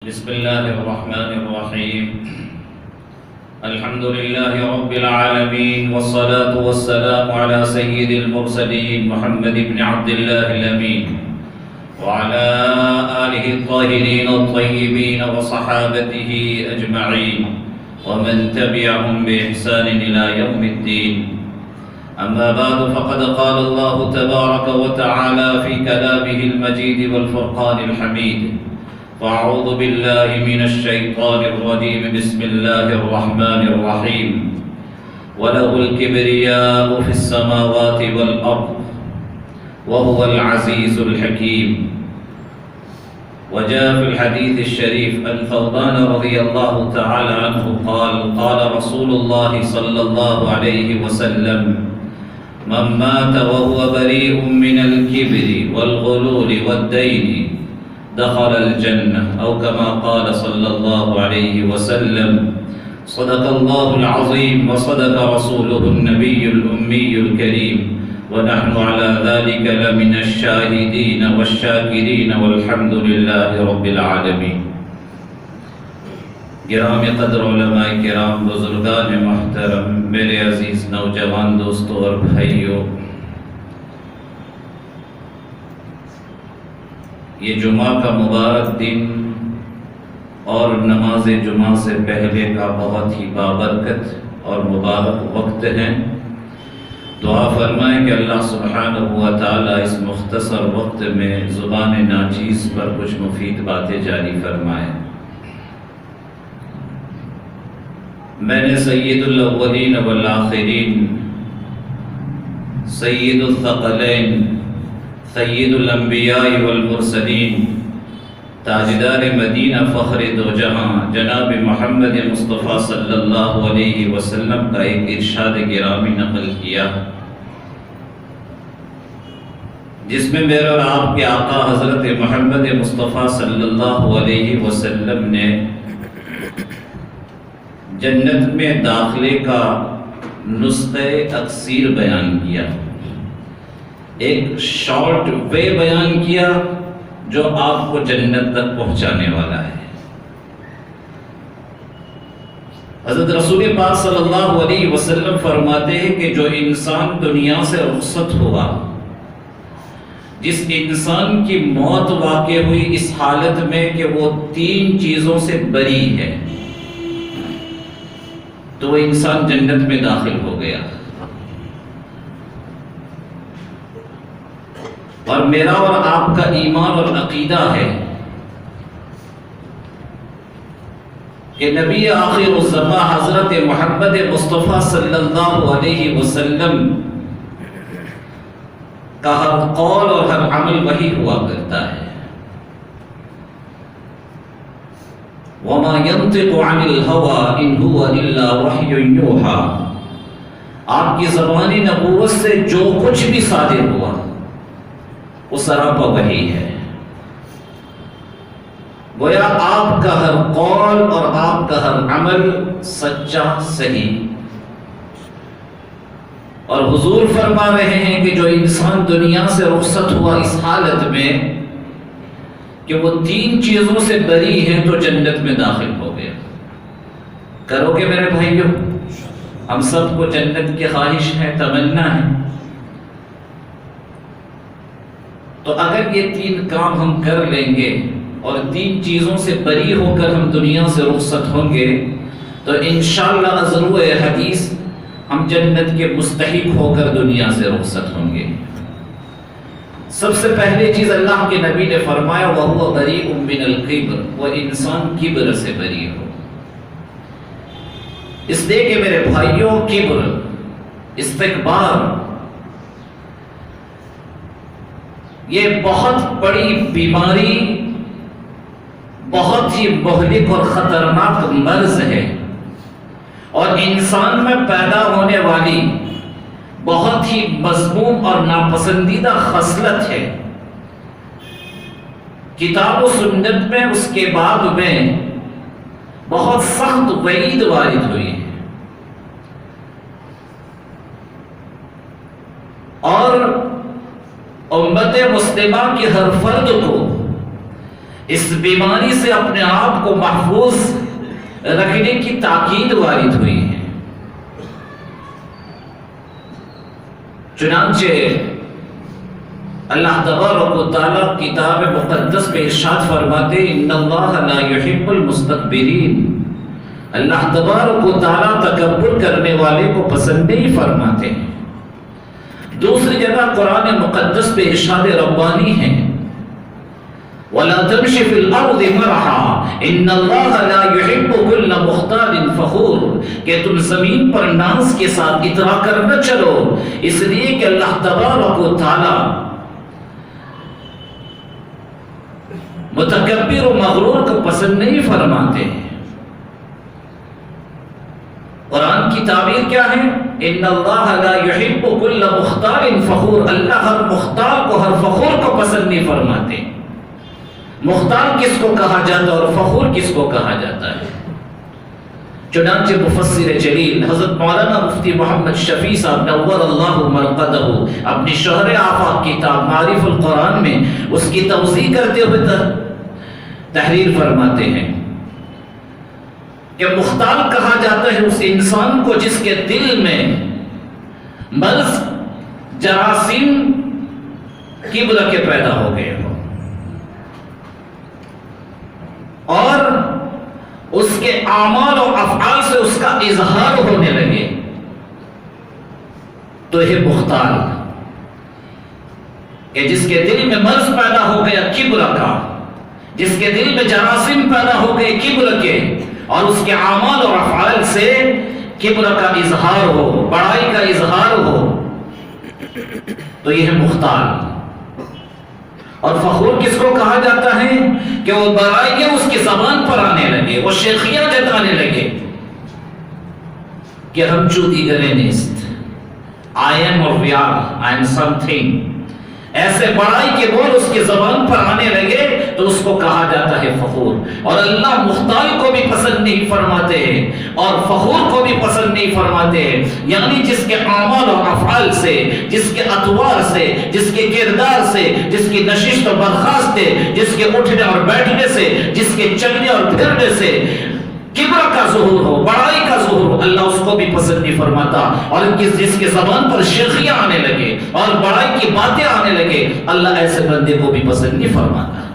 بسم الله الرحمن الرحيم. الحمد لله رب العالمين، والصلاة والسلام على سيد المرسلين محمد بن عبد الله الأمين وعلى آله الطاهرين الطيبين وصحابته أجمعين ومن تبعهم بإحسان إلى يوم الدين. أما بعد، فقد قال الله تبارك وتعالى في كلامه المجيد والفرقان الحميد: فأعوذ بالله من الشيطان الرجيم. بسم الله الرحمن الرحيم. وله الكبرياء في السماوات والأرض وهو العزيز الحكيم. وجاء في الحديث الشريف عن ثوبان رضي الله تعالى عنه قال: قال رسول الله صلى الله عليه وسلم: من مات وهو بريء من الكبر والغلول والدين دخل الجنة، أو كما قال صلى الله عليه وسلم. صدق الله العظيم وصدق رسوله النبي الأمي الكريم، ونحن على ذلك لمن الشاهدين والشاكرين والحمد لله رب العالمين. گرام قدر علماء کرام، بزرگان محترم، میرے عزیز نوجوان دوستوں اور بھائیوں، یہ جمعہ کا مبارک دن اور نماز جمعہ سے پہلے کا بہت ہی بابرکت اور مبارک وقت ہے. دعا فرمائیں کہ اللہ سبحانہ و تعالی اس مختصر وقت میں زبان ناچیز پر کچھ مفید باتیں جاری فرمائیں. میں نے سید الاولین والآخرین، سید الثقلین، سید الانبیاء والمرسلین، تاجدار مدینہ، فخر دو جہاں، جناب محمد مصطفیٰ صلی اللہ علیہ وسلم کا ایک ارشاد گرامی نقل کیا، جس میں میرے اور آپ کے آقا حضرت محمد مصطفیٰ صلی اللہ علیہ وسلم نے جنت میں داخلے کا نسخہ اکثیر بیان کیا، ایک شارٹ وے بیان کیا جو آپ کو جنت تک پہنچانے والا ہے. حضرت رسول پاک صلی اللہ علیہ وسلم فرماتے ہیں کہ جو انسان دنیا سے رخصت ہوا، جس انسان کی موت واقع ہوئی اس حالت میں کہ وہ 3 چیزوں سے بری ہے، تو وہ انسان جنت میں داخل ہو گیا. اور میرا اور آپ کا ایمان اور عقیدہ ہے کہ نبی آخر الزمان حضرت محمد مصطفیٰ صلی اللہ علیہ وسلم کا ہر قول اور ہر عمل وہی ہوا کرتا ہے. وَمَا يَنطِقُ عَنِ الْهَوَىٰ إِنْ هُوَ إِلَّا وَحْيٌ يُوحَىٰ. آپ کی زبان نبوت سے جو کچھ بھی صادر ہوا وہ سراپا وحی ہے. گویا آپ کا ہر قول اور آپ کا ہر عمل سچا، صحیح. اور حضور فرما رہے ہیں کہ جو انسان دنیا سے رخصت ہوا اس حالت میں کہ وہ 3 چیزوں سے بری ہیں تو جنت میں داخل ہو گیا. کرو گے میرے بھائیوں؟ ہم سب کو جنت کی خواہش ہے، تمنا ہے. تو اگر یہ 3 کام ہم کر لیں گے اور 3 چیزوں سے بری ہو کر ہم دنیا سے رخصت ہوں گے تو انشاءاللہ ازروع حدیث ہم جنت کے مستحق ہو کر دنیا سے رخصت ہوں گے. سب سے پہلی چیز اللہ کے نبی نے فرمایا: وَهُوَ بَرِيءٌ مِّنَ الْكِبْرِ. وہ انسان کبر سے بری ہو. اس لیے کہ میرے بھائیوں، کبر، استکبار، یہ بہت بڑی بیماری، بہت ہی مہلک اور خطرناک مرض ہے، اور انسان میں پیدا ہونے والی بہت ہی مذموم اور ناپسندیدہ خصلت ہے. کتاب و سنت میں اس کے بعد میں بہت سخت وعید وارد ہوئی ہے، اور امت مسلمہ کی ہر فرد کو اس بیماری سے اپنے آپ کو محفوظ رکھنے کی تاکید وارد ہوئی ہے۔ چنانچہ اللہ تبارک و تعالیٰ کتاب مقدس میں ارشاد فرماتے ان اللہ لا يحب المستكبرین، اللہ تبارک و تعالیٰ تکبر کرنے والے کو پسند نہیں فرماتے۔ دوسری جگہ قرآن مقدس میں ارشاد ربانی ہے وَلَا تَمْشِ فِي الْأَرْضِ مَرَحًا إِنَّ اللَّهَ لَا يُحِبُّ كُلَّ مُخْتَالٍ فَخُورٍ، کہ تم زمین پر ناز کے ساتھ اترا کر نہ چلو، اس لیے کہ اللہ تبارک و تعالیٰ متکبر و مغرور کو پسند نہیں فرماتے۔ قرآن کی تعبیر کیا ہے؟ ان اللہ لا يحب كل مختال فخور، اللہ ہر مختال کو، ہر فخور کو پسند نہیں فرماتے۔ مختال کس کو کہا جاتا ہے اور فخور کس کو کہا جاتا ہے؟ چنانچہ مفسر جلیل حضرت مولانا مفتی محمد شفیع صاحب نور اللہ مرقدہ اپنی شہر آفاق کتاب معارف القرآن میں اس کی توضیح کرتے ہوئے تحریر فرماتے ہیں کہ مختال کہا جاتا ہے اس انسان کو جس کے دل میں مرض، جراثیم، کبر کے پیدا ہو گئے ہو اور اس کے اعمال و افعال سے اس کا اظہار ہونے لگے تو یہ مختال، کہ جس کے دل میں مرض پیدا ہو گیا کبر کا، جس کے دل میں جراثیم پیدا ہو گئے کبر کے اور اس کے اعمال اور افعال سے کبر کا اظہار ہو، بڑائی کا اظہار ہو، تو یہ ہے مختال۔ اور فخور کس کو کہا جاتا ہے؟ کہ وہ برائیاں اس کی زبان پر آنے لگے، وہ شیخیاں جتانے لگے کہ ہم چودی گرے نیست، I am or we are, I am something، ایسے بڑائی کے بول اس کی زبان پر آنے لگے تو اس کو کہا جاتا ہے فخور۔ اور اللہ مختال کو بھی پسند نہیں فرماتے ہیں اور فخور کو بھی پسند نہیں فرماتے ہیں، یعنی جس کے اعمال اور افعال سے، جس کے اطوار سے، جس کے کردار سے، جس کی نشست و برخاست سے، جس کے اٹھنے اور بیٹھنے سے، جس کے چلنے اور پھرنے سے کبر کا ظہور ہو، بڑائی کا ظہور ہو، اللہ اس کو بھی پسند نہیں فرماتا۔ اور جس کے زبان پر شیخیاں آنے لگے اور بڑائی کی باتیں آنے لگے، اللہ ایسے بندے کو بھی پسند نہیں فرماتا۔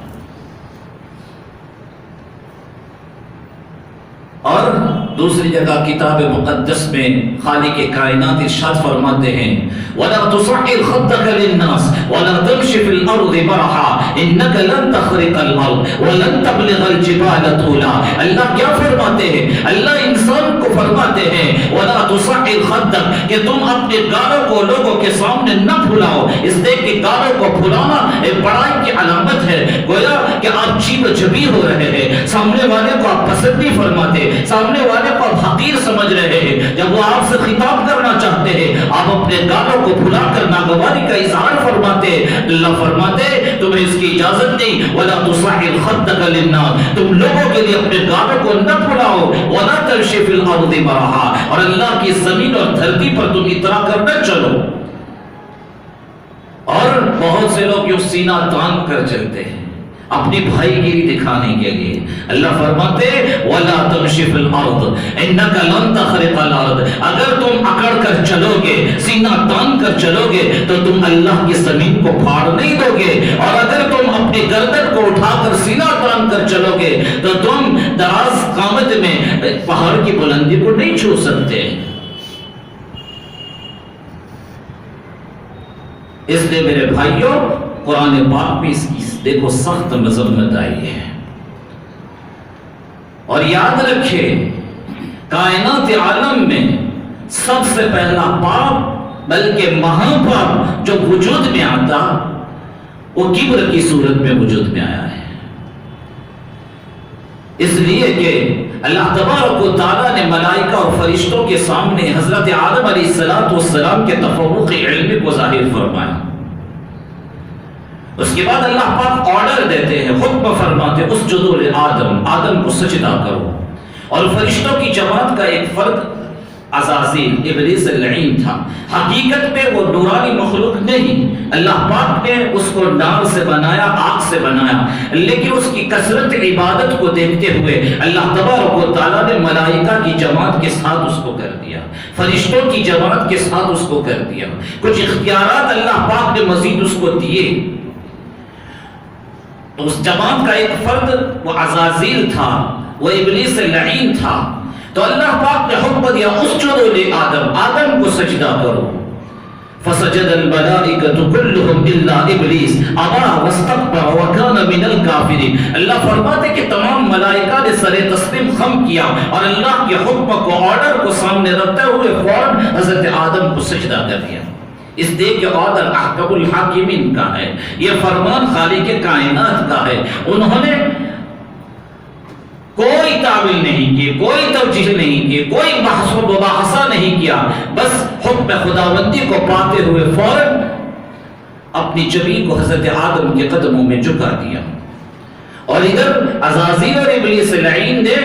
اور دوسری جگہ کتاب مقدس میں خالق کائنات ارشاد فرماتے ہیں وَلَا تُصَعِّرْ خَدَّكَ لِلنَّاسِ وَلَا تَمْشِ فِي الْأَرْضِ مَرَحًا إِنَّكَ لَن تَخْرِقَ الْأَرْضَ وَلَن تَبْلِغَ الْجِبَالَ طُولًا۔ اللہ کیا فرماتے ہیں؟ اللہ انسان کو فرماتے ہیں وَلَا تُصَعِّرْ خَدَّكَ، کہ تم اپنے گالوں کو لوگوں کے سامنے نہ پھلاؤ، اس لیے کہ گالوں کو پھلانا ایک بڑائی کی علامت ہے، گویا کہ آپ چیب جبی ہو رہے ہیں، سامنے والے کو آپ پسند نہیں فرماتے، سامنے والے کو آپ حقیر سمجھ رہے ہیں۔ جب وہ آپ سے خطاب کرنا چاہتے ہیں آپ اپنے گالوں کو پھلا کر ناگواری کا اظہار فرماتے ہیں۔ اللہ فرماتے تمہیں اس کی اجازت نہیں، وَلَا تُصَعِّرْ خَدَّكَ لِلنَّاسِ، تم لوگوں کے لیے اپنے گالوں کو نہ پھلاؤ، وَلَا تَمْشِ فِي الْأَرْضِ مَرَحًا، اور اللہ کی زمین اور دھرتی پر تم اترا کر نہ چلو۔ اور بہت سے لوگ یوں سینہ تان کر چلتے ہیں اپنی بھائی گیری دکھانے کے لیے۔ اللہ فرماتے وَلَا تَمْشِ فِي الْأَرْضِ إِنَّكَ لَن تَخْرِقَ الْأَرْضَ، اگر تم اکڑ کر چلو گے، سینہ تان کر چلو گے تو تم اللہ کی زمین کو پھاڑ نہیں دو گے، اور اگر تم اپنی گردن کو اٹھا کر سینہ تان کر چلو گے تو تم دراز قامت میں پہاڑ کی بلندی کو نہیں چھو سکتے۔ اس لیے میرے بھائیوں قرآن پاک میں اس کی دیکھو سخت مذمت آئی ہے، اور یاد رکھے کائنات عالم میں سب سے پہلا پاپ بلکہ مہا پاپ جو وجود میں آتا وہ کبر کی صورت میں وجود میں آیا ہے، اس لیے کہ اللہ تبارک و تعالیٰ نے ملائکہ اور فرشتوں کے سامنے حضرت آدم علیہ السلام کے تفوق علمی کو ظاہر فرمایا۔ اس کے بعد اللہ پاک آرڈر دیتے ہیں، حکم فرماتے اسجدوا لآدم، آدم کو سجدہ کرو، اور فرشتوں کی جماعت کا ایک فرد عزازیل ابلیس لعین تھا، حقیقت میں وہ نورانی مخلوق نہیں، اللہ پاک نے اس کو نار سے بنایا، آگ سے بنایا، لیکن اس کی کثرت عبادت کو دیکھتے ہوئے اللہ تبارک و تعالیٰ نے ملائکہ کی جماعت کے ساتھ اس کو کر دیا، فرشتوں کی جماعت کے ساتھ اس کو کر دیا، کچھ اختیارات اللہ پاک نے مزید اس کو دیے۔ تو اس جماعت کا ایک فرد وہ عزازیل تھا، وہ ابلیس لعین تھا، تو اللہ پاک نے حکم دیا اسجدوا لآدم، آدم کو سجدہ کرو، فسجد الملائکۃ کلہم الا ابلیس ابا واستکبر وکان من الکافرین۔ اللہ فرماتے کہ تمام ملائکہ نے سر تسلیم خم کیا اور اللہ کے حکم کو، آرڈر کو سامنے رکھتے ہوئے فوراً حضرت آدم کو سجدہ کر دیا۔ اس لیے کہ آرڈر احکم الحاکمین کا ہے، یہ فرمان خالق کائنات کا ہے، انہوں نے کوئی تعویل نہیں کی، کوئی توجیہ نہیں کی، کوئی بحث و مباحثہ نہیں کیا، بس حکم خداوندی کو پاتے ہوئے فوراً اپنی جبین کو حضرت آدم کے قدموں میں جھکا دیا۔ اور ادھر عزازیل اور ابلیس لعین نے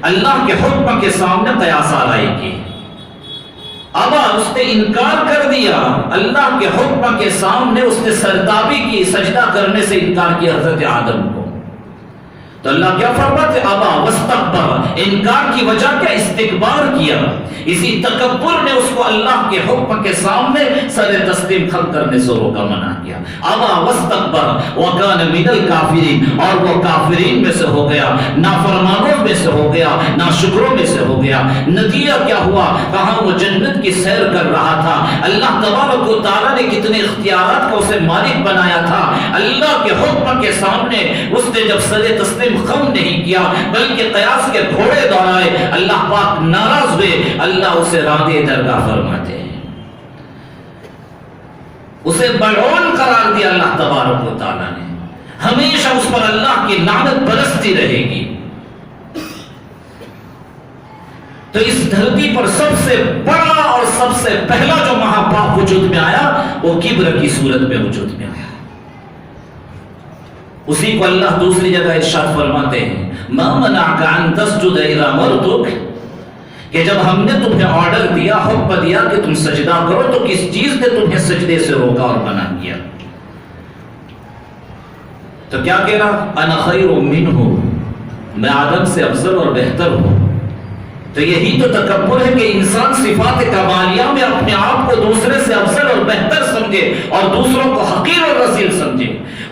اللہ کے حکم کے سامنے قیاس آرائی کی، ابا اس نے انکار کر دیا، اللہ کے حکم کے سامنے اس نے سرتابی کی، سجدہ کرنے سے انکار کیا حضرت آدم کو۔ تو اللہ کیا فرماتے ابا واستکبر، انکار کی وجہ کیا؟ استکبار کیا، اسی تکبر نے اس کو اللہ کے حکم کے سامنے سر تسلیم خم کرنے سے روکا، منع کیا۔ ابا واستکبر وکان من الکافرین، اور وہ کافرین میں سے ہو گیا، نافرمانوں میں سے ہو گیا، ناشکروں میں سے ہو گیا۔ نتیجہ کیا ہوا؟ کہاں وہ جنت کی سیر کر رہا تھا، اللہ تبارک و تعالیٰ نے کتنے اختیارات کا اسے مالک بنایا تھا، اللہ کے حکم کے سامنے اس نے جب سر تسلیم خم نہیں کیا بلکہ قیاس کے گھوڑے دوڑائے، اللہ پاک ناراض ہوئے، اللہ اسے راندے درگاہ فرماتے ہیں، اسے ملعون قرار دیا اللہ تبارک و تعالیٰ نے، ہمیشہ اس پر اللہ کی لعنت برستی رہے گی۔ تو اس دھرتی پر سب سے بڑا اور سب سے پہلا جو مہاپاپ وجود میں آیا وہ کبر کی صورت میں وجود میں آیا، اسی کو اللہ دوسری جگہ ارشاد فرماتے ہیں ما منعک ان تسجد اذا امرتک، کہ جب ہم نے تمہیں آرڈر دیا، حکم دیا کہ تم سجدہ کرو، تو کس چیز نے تمہیں سجدے سے روکا اور منع کیا؟ تو کیا کہہ رہا؟ انا خیر منہ، میں آدم سے افضل اور بہتر ہوں۔ تو یہی تو تکبر ہے کہ انسان صفات کمالیہ میں اپنے آپ کو دوسرے سے افضل اور بہتر سمجھے اور دوسروں کو حقیر اور رذیل سمجھے۔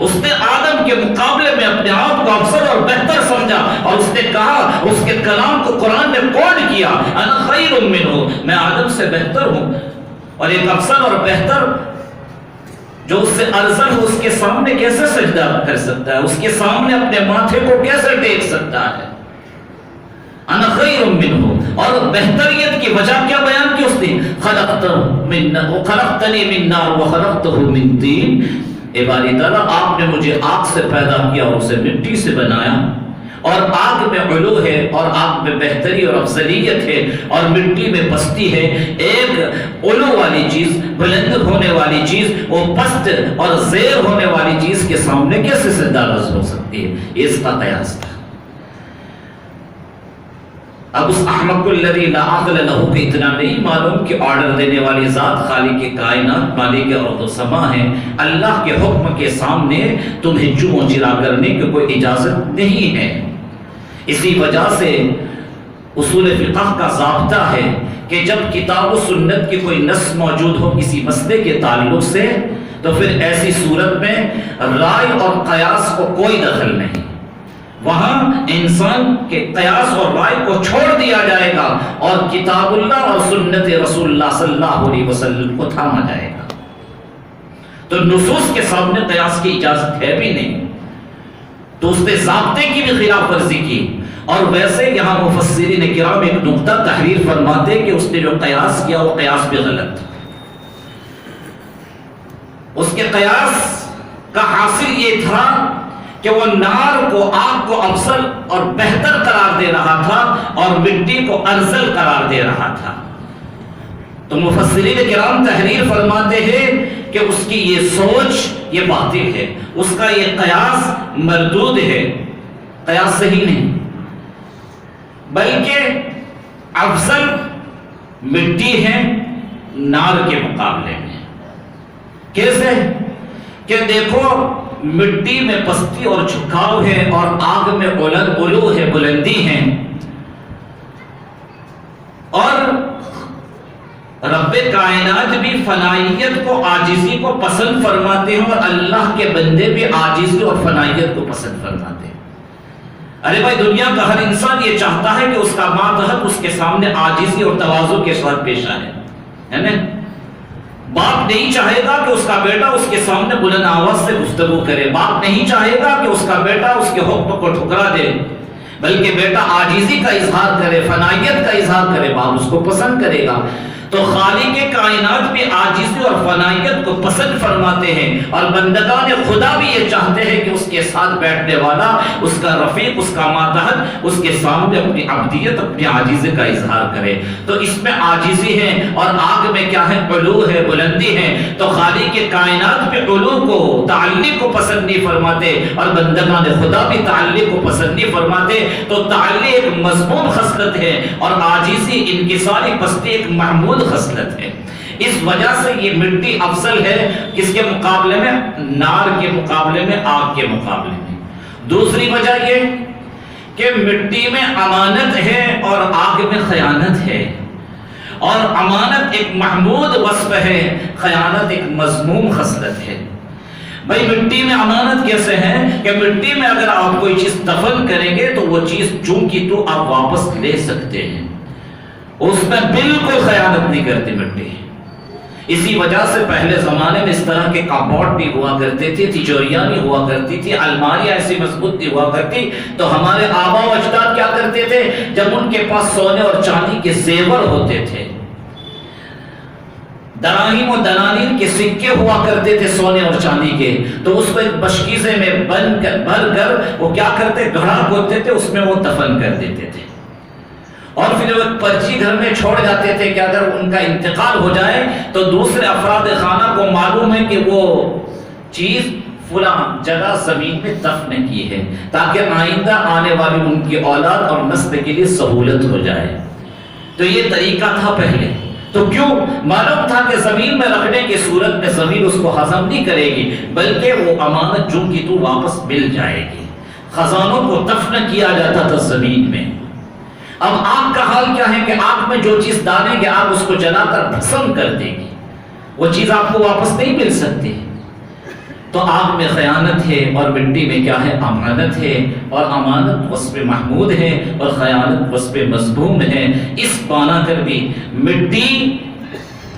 اس نے آدم کے مقابلے میں اپنے آپ کو افضل اور بہتر سمجھا، اور اس نے کہا، اس کے کلام کو قرآن نے کوڈ کیا، انا خیر منہ، میں آدم سے بہتر ہوں۔ اور ایک افضل اور بہتر جو اس سے ارزل ہو، اس کے سامنے کیسے سجدہ کر سکتا ہے؟ اس کے سامنے اپنے ماتھے کو کیسے ٹیک سکتا ہے؟ انا خیر منہ۔ اور بہتریت کی وجہ کیا بیان کی اس نے؟ خلقتنی من نار وخلقتہ من طین، اے باری تعالیٰ آپ نے مجھے آگ سے پیدا کیا اور اسے مٹی سے بنایا، اور آگ میں علو ہے اور آگ میں بہتری اور افضلیت ہے اور مٹی میں پستی ہے۔ ایک علو والی چیز، بلند ہونے والی چیز، وہ پست اور زیر ہونے والی چیز کے سامنے کیسے سجدہ رز ہو سکتی ہے؟ یہ اس کا قیاس تھا۔ اب اس احمق الذی لا عقل لہ کو اتنا نہیں معلوم کہ آرڈر دینے والی ذات خالق کائنات، مالک ارض و سما ہے، اللہ کے حکم کے سامنے تمہیں چوں چرا کرنے کی کوئی اجازت نہیں ہے۔ اسی وجہ سے اصول فقہ کا ضابطہ ہے کہ جب کتاب و سنت کی کوئی نص موجود ہو کسی مسئلے کے تعلق سے، تو پھر ایسی صورت میں رائے اور قیاس کو کوئی دخل نہیں، وہاں انسان کے قیاس اور رائے کو چھوڑ دیا جائے گا اور کتاب اللہ اور سنت رسول اللہ صلی اللہ علیہ وسلم کو تھاما جائے گا۔ تو نصوص کے سامنے قیاس کی اجازت ہے بھی نہیں، تو اس نے ضابطے کی بھی خلاف ورزی کی۔ اور ویسے یہاں مفسرین کرام ایک نقطہ تحریر فرماتے کہ اس نے جو قیاس کیا وہ قیاس بھی غلط تھا۔ اس کے قیاس کا حاصل یہ تھا کہ وہ نار کو، آگ کو افضل اور بہتر قرار دے رہا تھا اور مٹی کو ارذل قرار دے رہا تھا۔ تو مفسرین کرام تحریر فرماتے ہیں کہ اس کی یہ سوچ یہ باطل ہے، اس کا یہ قیاس مردود ہے، قیاس صحیح نہیں، بلکہ افضل مٹی ہے نار کے مقابلے میں۔ کیسے؟ کہ دیکھو مٹی میں پستی اور جھکاؤ ہے اور آگ میں علو ہے، بلندی ہے، اور رب کائنات بھی فنائیت کو، عاجزی کو پسند فرماتے ہیں، اور اللہ کے بندے بھی عاجزی اور فنائیت کو پسند فرماتے ہیں۔ ارے بھائی، دنیا کا ہر انسان یہ چاہتا ہے کہ اس کا ماتحت اس کے سامنے عاجزی اور تواضع کے ساتھ پیش آئے، ہے نا؟ باپ نہیں چاہے گا کہ اس کا بیٹا اس کے سامنے بلند آواز سے گفتگو کرے، باپ نہیں چاہے گا کہ اس کا بیٹا اس کے حکم کو ٹھکرا دے، بلکہ بیٹا عاجزی کا اظہار کرے، فنائیت کا اظہار کرے، باپ اس کو پسند کرے گا۔ تو خالق کائنات بھی عاجزی اور فنائیت کو پسند فرماتے ہیں، اور بندگان خدا بھی یہ چاہتے ہیں کہ اس کے ساتھ بیٹھنے والا، اس کا رفیق، اس کا ماتحت اس کے سامنے اپنی عبدیت، اپنی عاجزی کا اظہار کرے۔ تو اس میں عاجزی ہے، اور آگ میں کیا ہے؟ علو ہے، بلندی ہے۔ تو خالق کائنات بھی علو کو، تعلق کو پسند نہیں فرماتے، اور بندگان خدا بھی تعلق کو پسند نہیں فرماتے۔ تو تعلق ایک مضمون خصلت ہے، اور عاجزی، انکساری، پستی ایک محمود خصلت ہے۔ اس وجہ سے یہ مٹی افضل ہے کس کے مقابلے میں؟ نار کے مقابلے میں، آگ کے مقابلے میں۔ دوسری وجہ یہ کہ مٹی میں امانت ہے اور آگ میں خیانت ہے، اور امانت ایک محمود وصف ہے، خیانت ایک مذموم خصلت ہے۔ بھائی مٹی میں امانت کیسے ہے کہ مٹی میں اگر آپ کوئی چیز دفن کریں گے تو وہ چیز چونکہ تو آپ واپس لے سکتے ہیں، اس میں بالکل خیانت نہیں کرتی مٹی۔ اسی وجہ سے پہلے زمانے میں اس طرح کے کپبورڈ بھی ہوا کرتے تھے، تجوریاں بھی ہوا کرتی تھی، الماریاں ایسی مضبوط بھی ہوا کرتی۔ تو ہمارے آبا و اجداد کیا کرتے تھے؟ جب ان کے پاس سونے اور چاندی کے زیور ہوتے تھے، دراہیم و دنانیر کے سکے ہوا کرتے تھے سونے اور چاندی کے، تو اس کو ایک بشکیزے میں بھر کر وہ کیا کرتے؟ گھڑا کھودتے تھے، اس میں وہ دفن کر دیتے تھے، اور پھر وہ پرچی گھر میں چھوڑ جاتے تھے کہ اگر ان کا انتقال ہو جائے تو دوسرے افراد خانہ کو معلوم ہے کہ وہ چیز فلاں جگہ زمین میں دفن کی ہے، تاکہ آئندہ آنے والی ان کی اولاد اور نسل کے لیے سہولت ہو جائے۔ تو یہ طریقہ تھا پہلے۔ تو کیوں؟ معلوم تھا کہ زمین میں رکھنے کی صورت میں زمین اس کو ہضم نہیں کرے گی، بلکہ وہ امانت جو کی تو واپس مل جائے گی۔ خزانوں کو دفن کیا جاتا تھا زمین میں۔ اب آگ کا حال کیا ہے کہ آگ میں جو چیز ڈالیں گے آگ اس کو جلا کر بھسم کر دے گی، وہ چیز آپ کو واپس نہیں مل سکتی۔ تو آگ میں خیانت ہے، اور مٹی میں کیا ہے؟ امانت ہے، اور امانت وصف محمود ہے اور خیانت وصف مذموم ہے۔ اس بنا کر بھی مٹی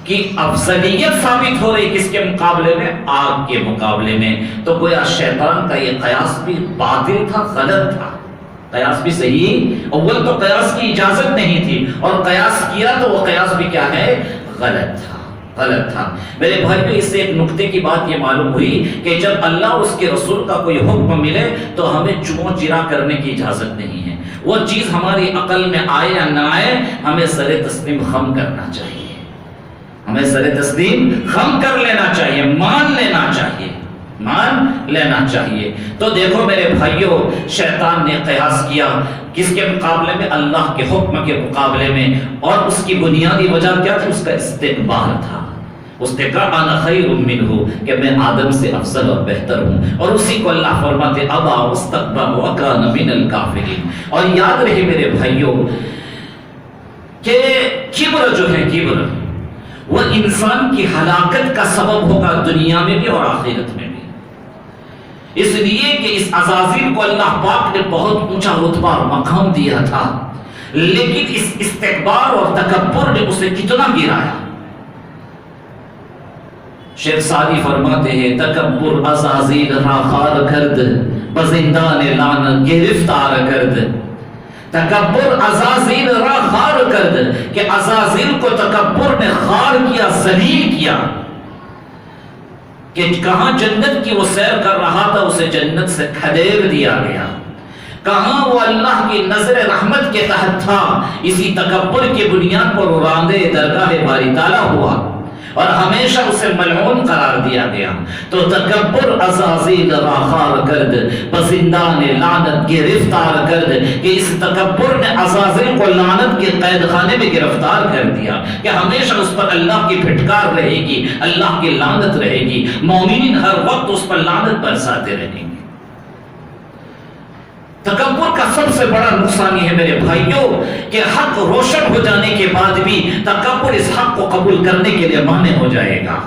کی افضلیت ثابت ہو رہی کس کے مقابلے میں؟ آگ کے مقابلے میں۔ تو گویا شیطان کا یہ قیاس بھی باطل تھا، غلط تھا۔ قیاس بھی صحیح، اول تو قیاس کی اجازت نہیں تھی، اور قیاس کیا تو وہ قیاس بھی کیا ہے؟ غلط تھا، غلط تھا۔ میرے بھائیو، اس سے ایک نقطے کی بات یہ معلوم ہوئی کہ جب اللہ اس کے رسول کا کوئی حکم ملے تو ہمیں چمو چرا کرنے کی اجازت نہیں ہے۔ وہ چیز ہماری عقل میں آئے یا نہ آئے، ہمیں سر تسلیم خم کرنا چاہیے، ہمیں سر تسلیم خم کر لینا چاہیے، مان لینا چاہیے، مان لینا چاہیے۔ تو دیکھو میرے بھائیوں، شیطان نے قیاس کیا کس کے مقابلے میں؟ اللہ کے حکم کے مقابلے میں، اور اس کی بنیادی وجہ کیا تھی؟ اس کا استکبار تھا۔ اس نے کہا انا خیر منہ، کہ میں آدم سے افضل اور بہتر ہوں، اور اسی کو اللہ فرماتے ابا واستکبر وکان من الکافرین۔ اور یاد رہے میرے بھائیوں کہ کبر جو ہے، کبر وہ انسان کی ہلاکت کا سبب ہوگا، دنیا میں بھی اور آخرت میں بھی۔ اس لیے کہ اس عزازیل کو اللہ پاک نے بہت اونچا رتبہ اور مقام دیا تھا، لیکن اس استکبار اور تکبر نے اسے کتنا گرایا۔ شیخ سعدی فرماتے ہیں تکبر عزازیل را خار کرد، بزندان لعنت گرفتار کرد۔ تکبر عزازیل را خار کرد، کہ عزازیل کو تکبر نے خار کیا، ذلیل کیا، کہ کہاں جنت کی وہ سیر کر رہا تھا اسے جنت سے کھدیر دیا گیا، کہاں وہ اللہ کی نظر رحمت کے تحت تھا، اسی تکبر کی بنیاد پر راندے درگاہ باری تعالیٰ ہوا۔ اور ہمیشہ اسے ملعون قرار دیا گیا. تو تکبر عزازیل را خار کرد، بزندان لعنت گرفتار کرد، کہ اس تکبر نے عزازیل کو لعنت کے قید خانے میں گرفتار کر دیا کہ ہمیشہ اس پر اللہ کی پھٹکار رہے گی، اللہ کی لعنت رہے گی، مومنین ہر وقت اس پر لعنت برساتے رہیں گے. تکبر کا سب سے بڑا نقصان یہ ہے میرے بھائیوں کہ حق روشن ہو جانے کے بعد بھی تکبر اس حق کو قبول کرنے کے لیے مانع ہو جائے گا.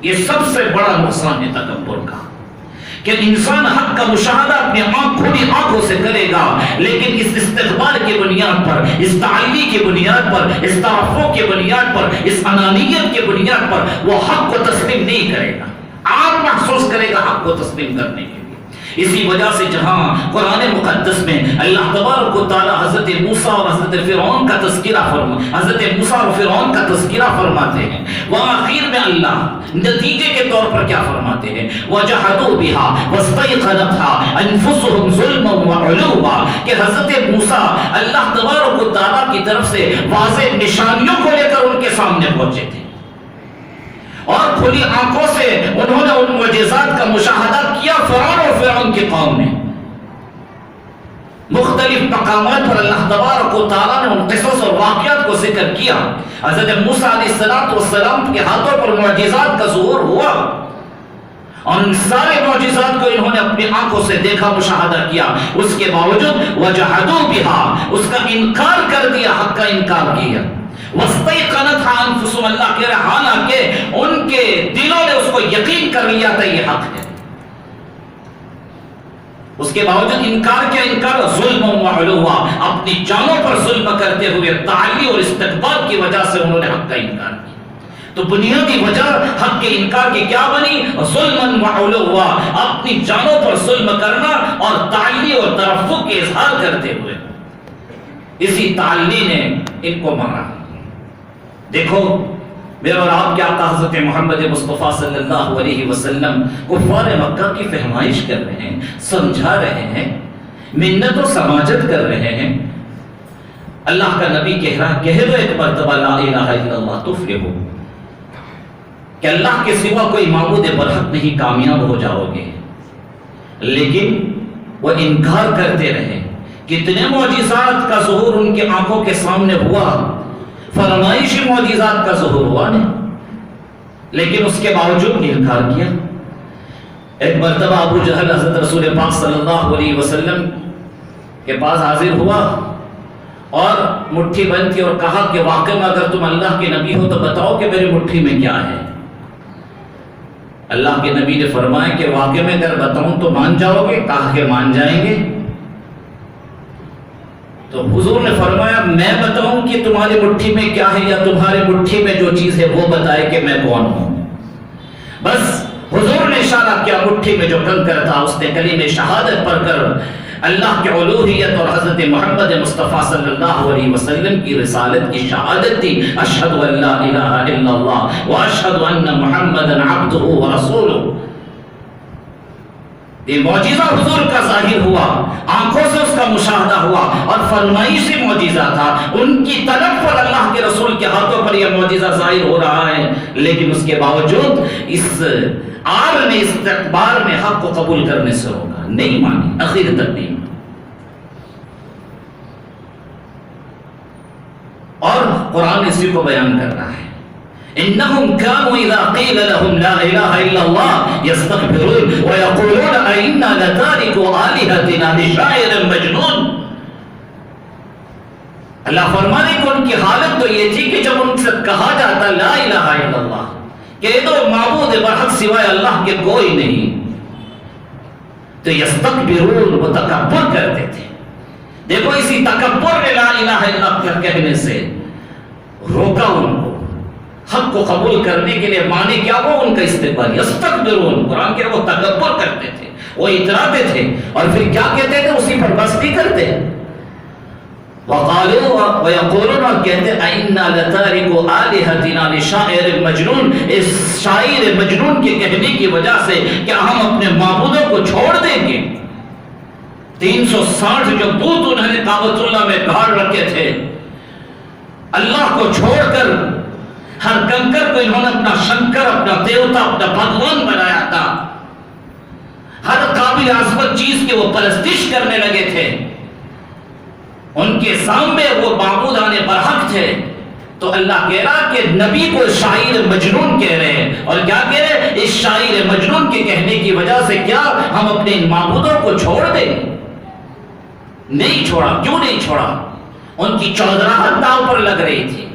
یہ سب سے بڑا نقصان ہے تکبر کا کہ انسان حق کا مشاہدہ اپنی کھلی آنکھوں سے کرے گا، لیکن اس استقبال کی بنیاد پر، اس تعلی کی بنیاد پر، اس تعفو کی بنیاد پر، اس انانیت کی بنیاد پر وہ حق کو تسلیم نہیں کرے گا، آپ محسوس کرے گا حق کو تسلیم کرنے کے لیے. اسی وجہ سے جہاں قرآن مقدس میں اللہ تبارک و تعالی حضرت موسیٰ اور حضرت فرعون کا تذکرہ حضرت موسیٰ اور فرعون کا تذکرہ فرماتے ہیں، وہاں آخر میں اللہ نتیجے کے طور پر کیا فرماتے ہیں؟ وَجَحَدُوا بِهَا وَاسْتَيْقَنَتْهَا أَنفُسُهُمْ ظُلْمًا وَعُلُوًّا، کہ حضرت موسیٰ اللہ تبارک و تعالی کی طرف سے واضح نشانیوں کو لے کر ان کے سامنے پہنچے تھے، اور کھلی آنکھوں سے انہوں نے ان معجزات کا مشاہدہ کیا. فرعون اور فرعون کی قوم نے مختلف مقامات پر اللہ تبارک و تعالیٰ نے ان قصص اور واقعات کو ذکر کیا. حضرت موسیٰ علیہ السلام کے ہاتھوں پر معجزات کا ظہور ہوا، اور ان سارے معجزات کو انہوں نے اپنی آنکھوں سے دیکھا، مشاہدہ کیا. اس کے باوجود وَجَحَدُوا بِهَا، اس کا انکار کر دیا، حق کا انکار کیا. وَاسْتَيْقَنَتْهَا أَنفُسُهُمْ، اللہ کہہ رہا حالانکہ ان کے دلوں نے اس کو یقین کر لیا تھا یہ حق ہے، اس کے باوجود انکار کیا. انکار ظلم و علوا، اپنی جانوں پر ظلم کرتے ہوئے تعلی اور استقبال کی وجہ سے انہوں نے حق کا انکار کیا. تو بنیادی وجہ حق کے انکار کی کیا بنی؟ ظلم و علوا، اپنی جانوں پر ظلم کرنا اور تعلی اور ترفع کے اظہار کرتے ہوئے. اسی تعلی نے ان کو مارا. دیکھو میرے اور آپ کے آقا حضرت محمد مصطفیٰ صلی اللہ علیہ وسلم کفار مکہ کی فہمائش کر رہے ہیں، سمجھا رہے ہیں، منت و سماجت کر رہے ہیں. اللہ کا نبی کہہ رہا، کہہ دو ایک مرتبہ لا الہ الا اللہ تفلحو، کہ اللہ کے سوا کوئی معبود برحق نہیں، کامیاب ہو جاؤ گے. لیکن وہ انکار کرتے رہے. کتنے معجزات کا ظہور ان کی آنکھوں کے سامنے ہوا، فرمائشی معجزات کا ظہور ہوا نہیں، لیکن اس کے باوجود انکار کیا. ایک مرتبہ ابو جہل حضرت رسول پاک صلی اللہ علیہ وسلم کے پاس حاضر ہوا اور مٹھی بند کی اور کہا کہ واقعی میں اگر تم اللہ کے نبی ہو تو بتاؤ کہ میری مٹھی میں کیا ہے. اللہ کے نبی نے فرمایا کہ واقعی میں اگر بتاؤں تو مان جاؤ گے؟ کہا کہ مان جائیں گے. تو حضور نے فرمایا میں بتاؤں کہ تمہاری مٹھی میں کیا ہے، یا تمہاری مٹھی میں جو چیز ہے وہ بتائے کہ میں کون ہوں؟ بس حضور نے اشارہ کیا مٹھی میں جو کنکر تھا، اس نے کلمہ شہادت پڑھ کر اللہ کی الوہیت اور حضرت محمد مصطفیٰ صلی اللہ علیہ وسلم کی رسالت کی شہادت دی. اشہد ان لا الہ الا اللہ واشہد ان محمدا عبدہ ورسولہ. یہ معجزہ حضور کا ظاہر ہوا، آنکھوں سے اس کا مشاہدہ ہوا، اور فرمائشی معجزہ تھا. ان کی طلب پر اللہ کے رسول کے ہاتھوں پر یہ معجزہ ظاہر ہو رہا ہے، لیکن اس کے باوجود اس آر نے، استقبال نے حق کو قبول کرنے سے روکا، نہیں مانی، اخیر تک نہیں مانی. اور قرآن اسی کو بیان کر رہا ہے، انہم کانوا اذا قیل لهم لا الہ الا اللہ یستکبرون ویقولون ائنا لتارکو آلہتنا لشاعر مجنون. اللہ فرمانے کو ان کی حالت تو یہ تھی کہ جب ان سے کہا جاتا لا الہ الا اللہ، کہہ دو معبود برحق سوائے اللہ کے کوئی نہیں، تو یستکبرون، وہ تکبر کرتے تھے. دیکھو اسی تکبر نے لا الہ الا اللہ کہنے سے روکا ان کو حق کو قبول کرنے کے لیے. مانے کیا وہ ان کا استقبال، یستکبرون، قرآن کے وہ تکبر کرتے تھے، وہ اتراتے تھے، اور پھر کیا کہتے تھے؟ اسی پر بس نہیں کرتے. وقالوا ويقولون، اور کہتے ائنا لتارکو آلہتنا لشاعر مجنون، اس شاعر مجنون کے کہنے کی وجہ سے کیا ہم اپنے معبودوں کو چھوڑ دیں گے؟ 360 جو بت انہوں نے کعبۃ اللہ میں گاڑ رکھے تھے، اللہ کو چھوڑ کر ہر کنکر کو انہوں نے اپنا شنکر، اپنا دیوتا، اپنا بھگوان بنایا تھا. ہر قابل عظمت چیز کے وہ پرستش کرنے لگے تھے. ان کے سامنے وہ معبودان برحق تھے. تو اللہ کہہ رہا کہ نبی کو شاعر مجنون کہہ رہے ہیں. اور کیا کہہ رہے ہیں؟ اس شاعر مجنون کے کہنے کی وجہ سے کیا ہم اپنے ان معبودوں کو چھوڑ دیں؟ نہیں چھوڑا. کیوں نہیں چھوڑا؟ ان کی چودراہٹ داؤ پر لگ رہی تھی.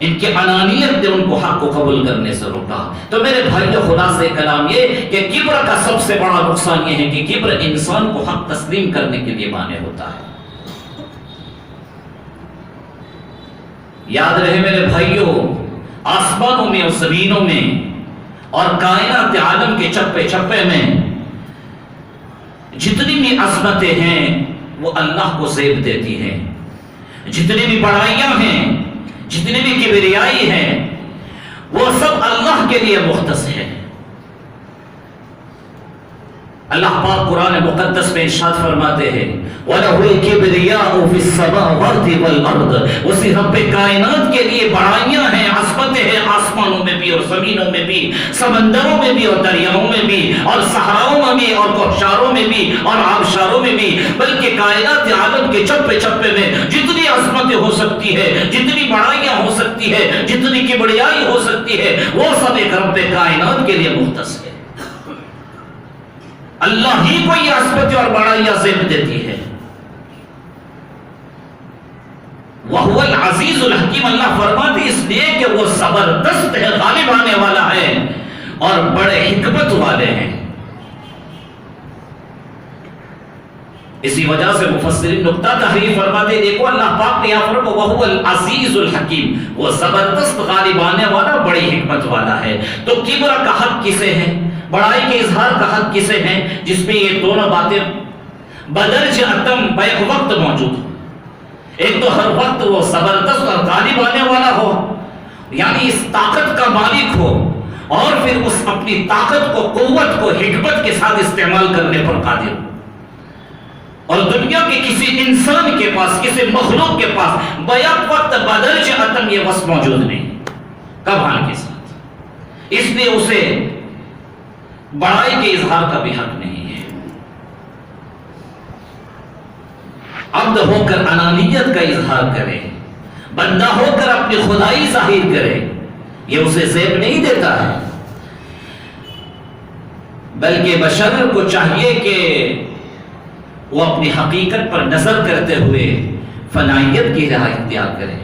ان کی انانیت نے ان کو حق کو قبول کرنے سے روکا. تو میرے بھائیو، خلاصہ کلام یہ کہ کبر کا سب سے بڑا نقصان یہ ہے کہ کبر انسان کو حق تسلیم کرنے کے لیے مانع ہوتا ہے. یاد رہے میرے بھائیو، آسمانوں میں اور زمینوں میں اور کائنات عالم کے چپے چپے میں جتنی بھی عظمتیں ہیں وہ اللہ کو زیب دیتی ہیں. جتنی بھی بڑائیاں ہیں، جتنی بھی کبریائی ہیں، وہ سب اللہ کے لیے مختص ہے. اللہ پاک قرآن مقدس میں ارشاد فرماتے ہیں وَلَهُ الْكِبْرِيَاءُ فِي السَّمَاوَاتِ وَالْأَرْضِ. اسی رب کائنات کے لیے بڑائیاں ہیں، عظمتیں ہیں، آسمانوں میں بھی اور زمینوں میں بھی، سمندروں میں بھی اور دریاؤں میں بھی اور صحراؤں میں بھی اور کوہشاروں میں بھی اور آبشاروں میں بھی، بلکہ کائنات عالم کے چپے چپے میں جتنی عظمتیں ہو سکتی ہے، جتنی بڑائیاں ہو سکتی ہے، جتنی کبریائی ہو سکتی ہے، وہ سب ایک رب کائنات کے لیے مختص ہے. اللہ ہی کو یہ عظمتیں اور بڑائیاں زیب دیتی ہے. وَهُوَ الْعَزِيزُ الْحَكِيمُ. اللہ فرماتے اس لیے کہ وہ زبردست ہے، غالب آنے والا ہے اور بڑے حکمت والے ہیں. اسی وجہ سے مفسرین نقطہ تحریر فرماتے دیکھو اللہ پاک نے یہاں فرمایا وَهُوَ الْعَزِيزُ الْحَكِيمُ. وہ زبردست غالب آنے والا بڑی حکمت والا ہے. تو کبر کا حق کسے ہے؟ بڑائی کے اظہار کا حق کسے ہے؟ جس میں یہ دونوں باتیں بدرج عدم بیک وقت موجود ہو. ایک تو ہر وقت وہ زبردست اور غالب آنے والا ہو، یعنی اس طاقت کا مالک ہو، اور پھر اس اپنی طاقت کو، قوت کو حکمت کے ساتھ استعمال کرنے پر قادر ہو. اور دنیا کے کسی انسان کے پاس، کسی مخلوق کے پاس بیک وقت بدرج عدم یہ وصف موجود نہیں، کمال کے ساتھ. اس لیے اسے بڑائی کے اظہار کا بھی حق نہیں ہے. عبد ہو کر انانیت کا اظہار کرے، بندہ ہو کر اپنی خدائی ظاہر کرے، یہ اسے زیب نہیں دیتا ہے. بلکہ بشر کو چاہیے کہ وہ اپنی حقیقت پر نظر کرتے ہوئے فنائیت کی راہ اختیار کرے.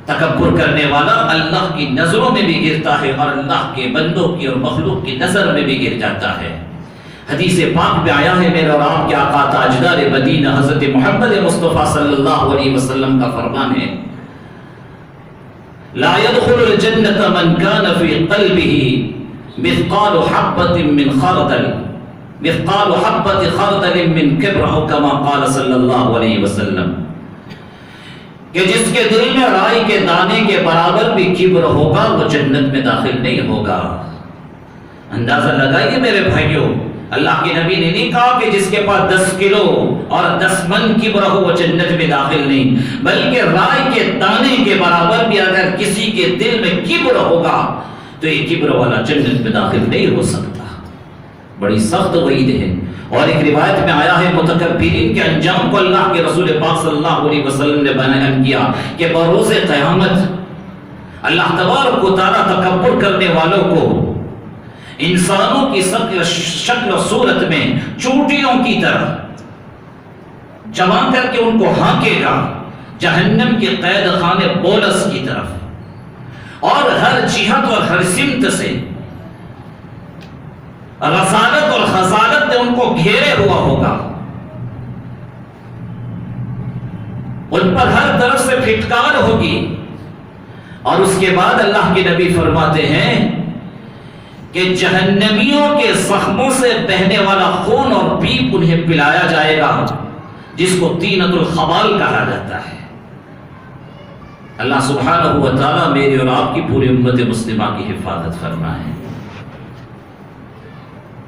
تکبر کرنے والا اللہ کی نظروں میں بھی گرتا ہے اور اللہ کے بندوں کی اور مخلوق کی نظر میں بھی گر جاتا ہے. حدیث پاک میں آیا ہے میرے اور آپ کے آقا تاجدار مدینہ حضرت محمد مصطفیٰ صلی اللہ علیہ وسلم کا فرمان ہے لا يدخل الجنة من كان في قلبه مثقال حبة من خردل مثقال حبة خردل من كبر أو كما قال صلی اللہ علیہ وسلم. کہ جس کے دل میں رائی کے دانے کے برابر بھی کبر ہوگا وہ جنت میں داخل نہیں ہوگا. اندازہ لگائیے میرے بھائیوں، اللہ کے نبی نے نہیں کہا کہ جس کے پاس 10 کلو اور 10 من کبر ہو وہ جنت میں داخل نہیں، بلکہ رائی کے دانے کے برابر بھی اگر کسی کے دل میں کبر ہوگا تو یہ کبر والا جنت میں داخل نہیں ہو سکتا. بڑی سخت وعید ہے. اور ایک روایت میں آیا ہے متکبرین کے انجام کو اللہ کے رسول پاک صلی اللہ علیہ وسلم نے بیان کیا کہ بروز قیامت اللہ تبارک و تعالیٰ تکبر کرنے والوں کو انسانوں کی شکل و صورت میں چونٹیوں کی طرح جمع کر کے ان کو ہانکے گا جہنم کے قید خانے بولس کی طرف، اور ہر جہت اور ہر سمت سے رسالت اور خزالت نے ان کو گھیرے ہوا ہوگا. ان پر ہر طرف سے پھٹکار ہوگی. اور اس کے بعد اللہ کے نبی فرماتے ہیں کہ جہنمیوں کے زخموں سے بہنے والا خون اور پیپ انہیں پلایا جائے گا جس کو طینۃ الخبال کہا جاتا ہے. اللہ سبحانہ و تعالیٰ میری اور آپ کی پوری امت مسلمہ کی حفاظت فرمائے.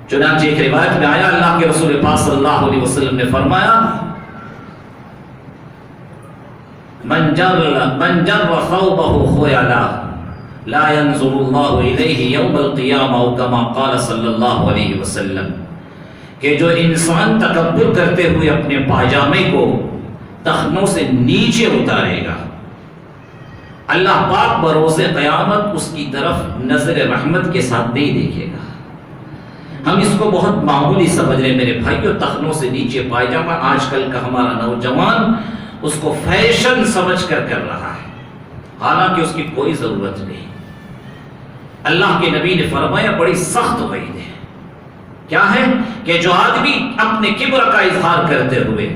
چنانچہ ایک روایت میں آیا اللہ کے رسول پاک صلی اللہ علیہ وسلم نے فرمایا من جر ثوبه خيلا لا ينظر الله إليه يوم القيامة أو كما قال صلی اللہ علیہ وسلم، کہ جو انسان تکبر کرتے ہوئے اپنے پاجامے کو ٹخنوں سے نیچے اتارے گا، اللہ پاک بروز قیامت اس کی طرف نظر رحمت کے ساتھ نہیں دیکھے گا۔ ہم اس کو بہت معمولی سمجھ رہے ہیں میرے بھائیوں، ٹخنوں سے نیچے پائجامہ آج کل کا ہمارا نوجوان اس کو فیشن سمجھ کر رہا ہے، حالانکہ اس کی کوئی ضرورت نہیں۔ اللہ کے نبی نے فرمایا بڑی سخت وعید ہے، کیا ہے کہ جو آدمی اپنے کبر کا اظہار کرتے ہوئے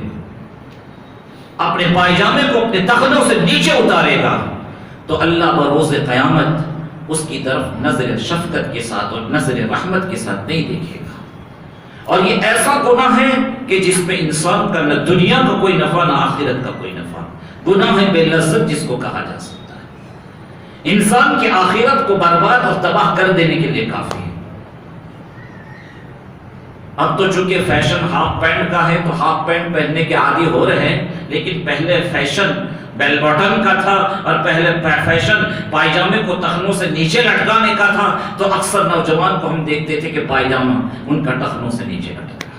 اپنے پائجامے کو اپنے ٹخنوں سے نیچے اتارے گا تو اللہ بروز قیامت اس کی طرف نظر شفقت کے ساتھ اور نظر رحمت کے ساتھ نہیں دیکھے گا۔ اور یہ ایسا گناہ ہے کہ جس میں انسان کا نہ دنیا کا کوئی نفع نہ آخرت کا کوئی نفع، گناہ بے لذت جس کو کہا جا سکتا ہے، انسان کی آخرت کو برباد اور تباہ کر دینے کے لیے کافی ہے۔ اب تو چونکہ فیشن ہاف پینٹ کا ہے تو ہاف پینٹ پہننے کے عادی ہو رہے ہیں، لیکن پہلے فیشن بیل بٹن کا تھا اور پہلے فیشن پائجامے کو ٹخنوں سے نیچے لٹکانے کا تھا، تو اکثر نوجوان کو ہم دیکھتے تھے کہ پائجامہ ان کا ٹخنوں سے نیچے لٹکا۔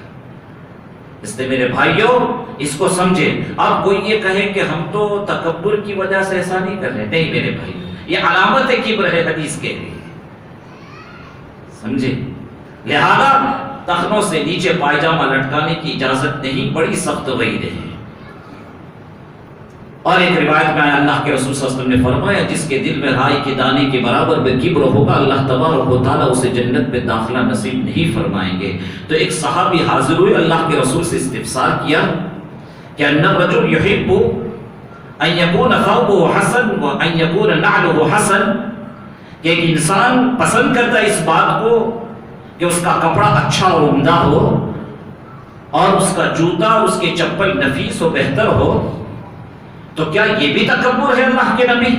اس لیے میرے بھائیوں اس کو سمجھے۔ اب کوئی یہ کہے کہ ہم تو تکبر کی وجہ سے ایسا نہیں کر رہے، نہیں میرے بھائیوں، یہ علامت کبر ہے حدیث کے لیے، سمجھے؟ لہذا ٹخنوں سے نیچے پائجامہ لٹکانے کی اجازت نہیں، بڑی سخت وعید ہے۔ اور ایک روایت میں اللہ کے رسول صلی اللہ علیہ وسلم نے فرمایا جس کے دل میں رائی کے دانے کے برابر بے کبر ہوگا اللہ تبارک و تعالیٰ اسے جنت میں داخلہ نصیب نہیں فرمائیں گے۔ تو ایک صحابی حاضر ہوئے، اللہ کے رسول سے استفسار کیا کہ ان الرجل يحب ان يكون ثوبه حسن وان يكون نعله حسن، کہ ایک انسان پسند کرتا ہے اس بات کو کہ اس کا کپڑا اچھا اور عمدہ ہو اور اس کا جوتا اور اس کی چپل نفیس و بہتر ہو، تو کیا یہ بھی تکبر ہے اللہ کے نبی؟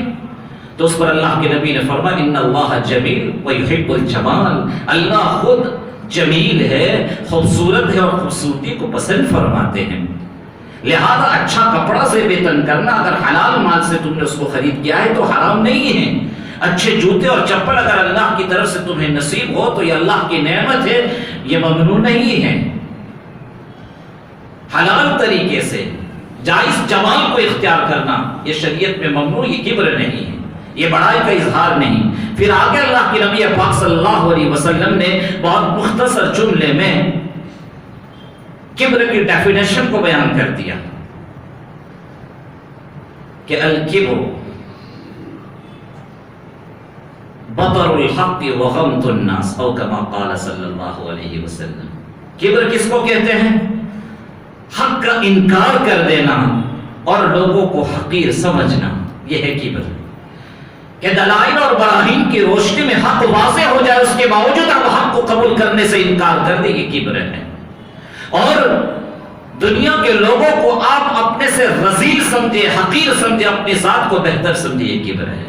تو اس پر اللہ کے نبی نے فرمایا ان اللہ جمیل ویحب الجمال، اللہ خود جمیل ہے، خوبصورت ہے اور خوبصورتی کو پسند فرماتے ہیں۔ لہذا اچھا کپڑا سے ویتن کرنا، اگر حلال مال سے تم نے اس کو خرید کیا ہے تو حرام نہیں ہے۔ اچھے جوتے اور چپل اگر اللہ کی طرف سے تمہیں نصیب ہو تو یہ اللہ کی نعمت ہے، یہ ممنوع نہیں ہے۔ حلال طریقے سے جائز جمال کو اختیار کرنا یہ شریعت میں ممنوع، یہ کبر نہیں ہے، یہ بڑائی کا اظہار نہیں۔ پھر آگے اللہ کے نبی پاک صلی اللہ علیہ وسلم نے بہت مختصر جملے میں کبر کی ڈیفینیشن کو بیان کر دیا کہ الکبر بطر الحق وغمط الناس او کما قال صلی اللہ علیہ وسلم۔ کبر کس کو کہتے ہیں؟ حق کا انکار کر دینا اور لوگوں کو حقیر سمجھنا، یہ ہے کبر۔ کہ دلائل اور براہین کی روشنی میں حق واضح ہو جائے اس کے باوجود آپ حق کو قبول کرنے سے انکار کر دیں، یہ کبر ہے۔ اور دنیا کے لوگوں کو آپ اپنے سے رذیل سمجھے، حقیر سمجھے، اپنی ذات کو بہتر سمجھے، یہ کبر ہے۔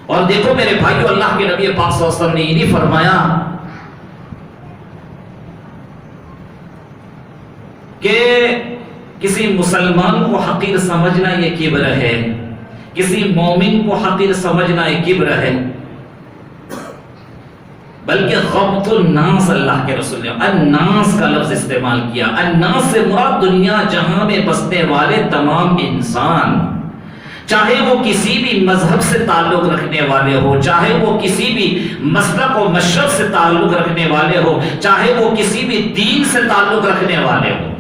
اور دیکھو میرے بھائیو، اللہ کے نبی پاک صلی اللہ علیہ وسلم نے یہ نہیں فرمایا کہ کسی مسلمان کو حقیر سمجھنا یہ کبر ہے، کسی مومن کو حقیر سمجھنا یہ کبر ہے، بلکہ غمط الناس اللہ کے رسول نے الناس کا لفظ استعمال کیا۔ الناس سے مراد دنیا جہاں میں بسنے والے تمام انسان، چاہے وہ کسی بھی مذہب سے تعلق رکھنے والے ہو، چاہے وہ کسی بھی مسلک و مشرب سے تعلق رکھنے والے ہو، چاہے وہ کسی بھی دین سے تعلق رکھنے والے ہو،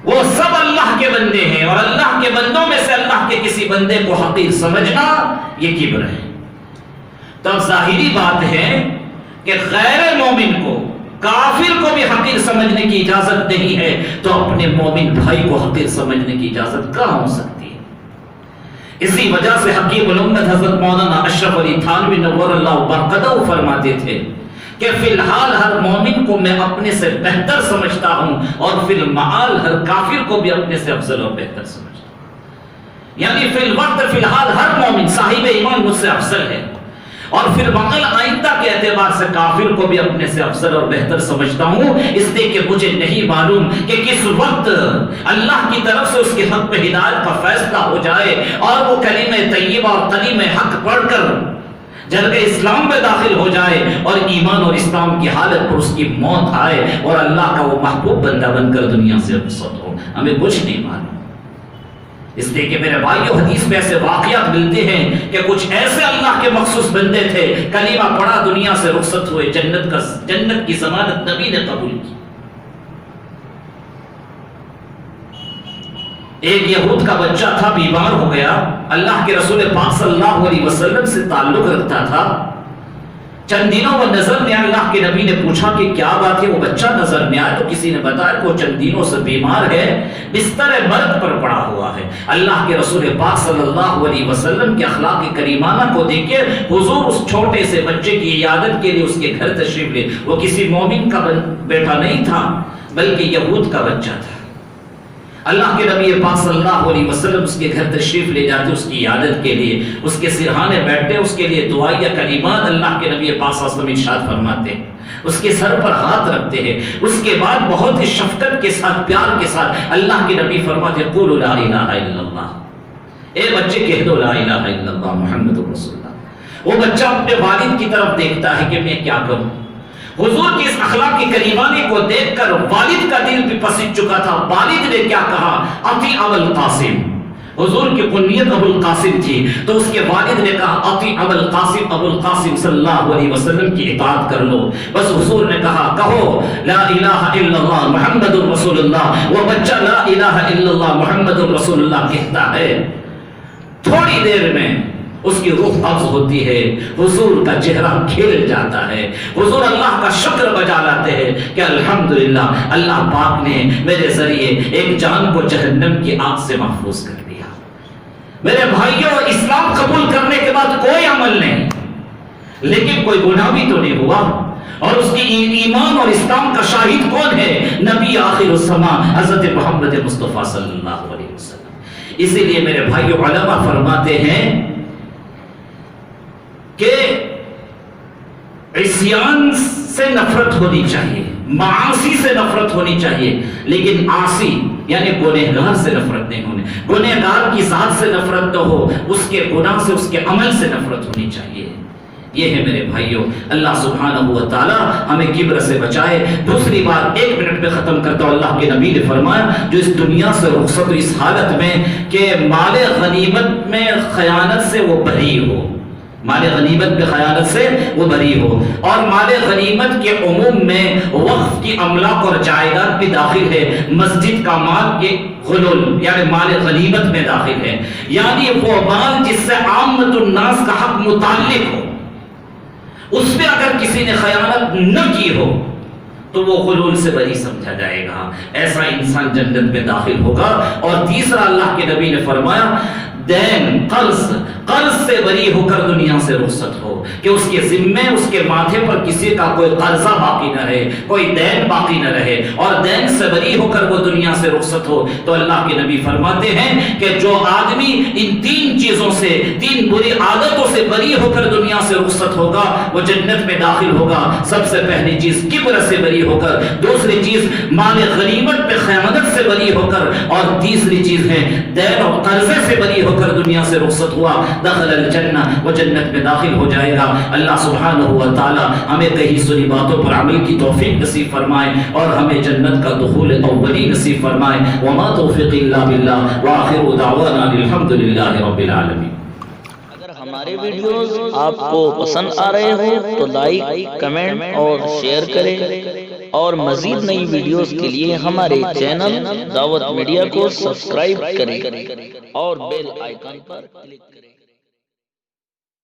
وہ سب اللہ کے بندے ہیں، اور اللہ کے بندوں میں سے اللہ کے کسی بندے کو حقیر سمجھنا یہ کبر ہے۔ تو اب ظاہری بات ہے کہ غیر مومن کو، کافر کو بھی حقیر سمجھنے کی اجازت نہیں ہے، تو اپنے مومن بھائی کو حقیر سمجھنے کی اجازت کہاں ہو سکتی ہے؟ اسی وجہ سے حکیم الامت حضرت مولانا اشرف علی تھانوی نور اللہ برکتہ فرماتے تھے کہ فی الحال ہر مومن کو میں اپنے سے بہتر سمجھتا ہوں، اور فی المعال ہر کافر کو بھی اپنے سے افضل اور بہتر سمجھتا ہوں۔ یعنی فی الوقت فی الحال ہر مومن صاحب ایمان مجھ سے افضل ہے، اور پھر عقل آئندہ کے اعتبار سے کافر کو بھی اپنے سے افضل اور بہتر سمجھتا ہوں، اس لیے کہ مجھے نہیں معلوم کہ کس وقت اللہ کی طرف سے اس کے حق میں ہدایت کا فیصلہ ہو جائے اور وہ کلمہ طیبہ اور کلمہ حق پڑھ کر جرگہ اسلام میں داخل ہو جائے اور ایمان اور اسلام کی حالت پر اس کی موت آئے اور اللہ کا وہ محبوب بندہ بن کر دنیا سے رخصت ہو۔ ہمیں کچھ نہیں معلوم، اس لیے کہ میرے بھائیو حدیث میں ایسے واقعات ملتے ہیں کہ کچھ ایسے اللہ کے مخصوص بندے تھے، کلمہ پڑھا دنیا سے رخصت ہوئے، جنت کی ضمانت نبی نے قبول کی۔ ایک یہود کا بچہ تھا، بیمار ہو گیا، اللہ کے رسول پاک صلی اللہ علیہ وسلم سے تعلق رکھتا تھا۔ چند دنوں وہ نظر میں اللہ کے نبی نے پوچھا کہ کیا بات ہے، وہ بچہ نظر میں آیا تو کسی نے بتایا کہ وہ چند دنوں سے بیمار ہے، بستر مرگ پر پڑا ہوا ہے۔ اللہ کے رسول پاک صلی اللہ علیہ وسلم کے اخلاق کریمانہ کو دیکھ کے حضور اس چھوٹے سے بچے کی عیادت کے لیے اس کے گھر تشریف لے۔ وہ کسی مومن کا بیٹا نہیں تھا بلکہ یہود کا بچہ تھا۔ اللہ کے نبی پاک صلی اللہ علیہ وسلم اس کے گھر تشریف لے جاتے اس کی عیادت کے لیے، اس کے سرہانے بیٹھتے، اس کے لیے دعائیں یا کلمات اللہ کے نبی پاک صلی اللہ علیہ وسلم ارشاد فرماتے ہیں، اس کے سر پر ہاتھ رکھتے ہیں۔ اس کے بعد بہت ہی شفقت کے ساتھ، پیار کے ساتھ اللہ کے نبی فرماتے ہیں قولوا لا الہ الا اللہ، اے بچے کہہ دو لا الہ الا اللہ محمد رسول اللہ۔ وہ بچہ اپنے والد کی طرف دیکھتا ہے کہ میں کیا کروں۔ حضور کی اس اخلاق کی کریمانی کو دیکھ کر والد کا دل بھی پسند چکا تھا۔ والد نے کیا کہا، اطیع ابا القاسم، حضور کی کنیت ابو القاسم تھی تو اس کے والد نے کہا اطیع ابا القاسم، ابو القاسم صلی اللہ علیہ وسلم کی اطاعت کر لو۔ بس حضور نے کہا کہو لا الہ الا اللہ محمد رسول اللہ۔ وہ بچہ لا الہ الا اللہ محمد رسول اللہ کہتا ہے، تھوڑی دیر میں اس کی روح قبض ہوتی ہے، حضور کا چہرہ کھل جاتا ہے، حضور اللہ کا شکر بجا لاتے ہیں کہ الحمدللہ اللہ پاک نے میرے ذریعے ایک جان کو جہنم کی آگ سے محفوظ کر دیا۔ میرے بھائیوں، اسلام قبول کرنے کے بعد کوئی عمل نہیں لیکن کوئی گناہ بھی تو نہیں ہوا، اور اس کی ایمان اور اسلام کا شاہد کون ہے؟ نبی آخر الزماں حضرت محمد مصطفیٰ صلی اللہ علیہ وسلم۔ اسی لیے میرے بھائیوں علماء فرماتے ہیں کہ عصیان سے نفرت ہونی چاہیے، معاصی سے نفرت ہونی چاہیے، لیکن عاصی یعنی گنہگار سے نفرت نہیں ہونی۔ گنہگار کی ذات سے نفرت نہ ہو، اس کے گناہ سے، اس کے عمل سے نفرت ہونی چاہیے۔ یہ ہے میرے بھائیوں، اللہ سبحانہ و تعالی ہمیں کبر سے بچائے۔ دوسری بات 1 منٹ میں ختم کرتا ہوں، اللہ کے نبی نے فرمایا جو اس دنیا سے رخصت ہو اس حالت میں کہ مال غنیمت میں خیانت سے وہ بری ہو، مال غنیمت میں خیانت سے وہ بری ہو، اور مال غنیمت کے عموم میں وقف کی املاک اور جائیداد بھی داخل ہے، مسجد کا مال کے غلول یعنی مال غنیمت میں داخل ہے، یعنی وہ مال جس سے عامت الناس کا حق متعلق ہو، اس پہ اگر کسی نے خیانت نہ کی ہو تو وہ غلول سے بری سمجھا جائے گا، ایسا انسان جنت میں داخل ہوگا۔ اور تیسرا اللہ کے نبی نے فرمایا دین، قرض سے بری ہو کر دنیا سے رخصت ہو، کہ اس کے ذمے، اس کے ماتھے پر کسی کا کوئی قرضہ باقی نہ رہے، کوئی دین باقی نہ رہے، اور دین سے بری ہو کر وہ دنیا سے رخصت ہو۔ تو اللہ کے نبی فرماتے ہیں کہ جو آدمی ان 3 چیزوں سے، 3 بری عادتوں سے بری ہو کر دنیا سے رخصت ہوگا وہ جنت میں داخل ہوگا۔ سب سے پہلی چیز کبر سے بری ہو کر، دوسری چیز مال غنیمت پہ خیانت سے بری ہو کر، اور تیسری چیز ہے دین اور قرضے سے بری ہو کر دنیا سے رخصت ہوا، دخل الجنہ، وہ جنت میں داخل ہو جائے گا۔ اللہ سبحانہ و تعالی ہمیں کہی سنی باتوں پر عمل کی توفیق نصیب فرمائے اور ہمیں جنت کا دخول اولی نصیب فرمائے۔ وما توفیق الا باللہ، وآخر دعوانا الحمدللہ رب العالمین۔ اگر ہمارے ویڈیوز آپ کو پسند آ رہے ہوں تو لائک، کمنٹ اور شیئر کریں، اور مزید نئی ویڈیوز کے لیے ہمارے چینل دعوت میڈیا کو سبسکرائب کریں اور بیل آئیکن پر کلک کریں۔